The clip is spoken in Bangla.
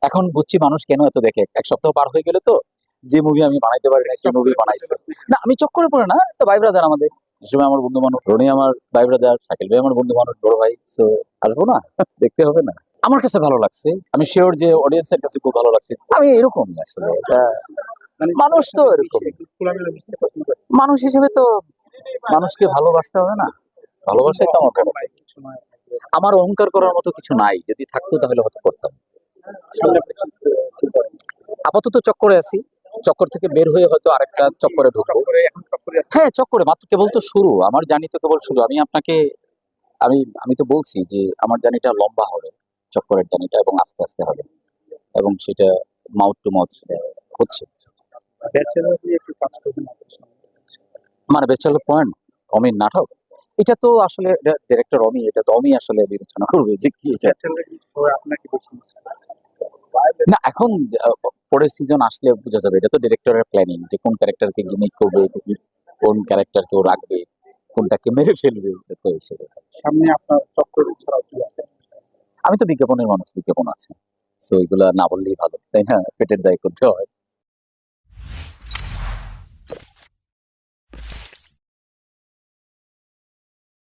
এখন বুঝছি মানুষ কেন এত দেখে, এক সপ্তাহ পার হয়ে গেলে তো যে মুভি আমি বানাইতে পারি না সেই মুভি বানাইছে। না আমি চক্করে পড়ে না, তো ভাই ব্রাদার আমাদের এই সময় আমার বন্ধু মানুষ, রনি আমার ভাই ব্রাদার, শাকিল ভাই আমার বন্ধু মানুষ, বড় ভাই, সো আসবো না? দেখতে হবে না? আমার কাছে ভালো লাগছে, আমি শিওর যে অডিয়েন্সের কাছে খুব ভালো লাগছে। আমি এরকমই আসলে, এটা মানুষ তো এরকম, মানুষ হিসেবে তো মানুষকে ভালোবাসতে হবে না? ভালোবাসাই তো আমার বড়। আমার অহংকার করার মতো কিছু নাই, যদি থাকতো তাহলে হয়তো করতাম। আপাতত চক্করে আছি, চক্কর থেকে বের হয়ে হয়তো আরেকটা চক্করে ঢুকবো। হ্যাঁ চক্করে, মাত্র কেবল তো শুরু, আমার জার্নি তো কেবল শুরু। আমি আপনাকে আমি আমি তো বলছি যে আমার জার্নিটা লম্বা হবে, চক্করের জার্নিটা, এবং আস্তে আস্তে হবে, এবং সেটা মাউথ টু মাউথ হচ্ছে। মানে ব্যাচেলর পয়েন্ট, অমির নাটক, এটা তো আসলে ডিরেক্টর অমি, এটা তো অমি আসলে বিবেচনা করবে যে কি এটা। না এখন পরের সিজন আসলে বোঝা যাবে, এটা তো ডিরেক্টরের প্ল্যানিং যে কোন ক্যারেক্টারকে গিমিক করবে, কোন ক্যারেক্টারকে ও রাখবে, কোনটাকে মেরে ফেলবে, এটা তো হিসেবে। সামনে আপনার চক্র ছাড়াও কি আছে? আমি তো বিজ্ঞাপনের মানুষ, বিজ্ঞাপন আছে, সো এগুলা না বললেই ভালো, তাই না? পেটের দায় করতে হয়।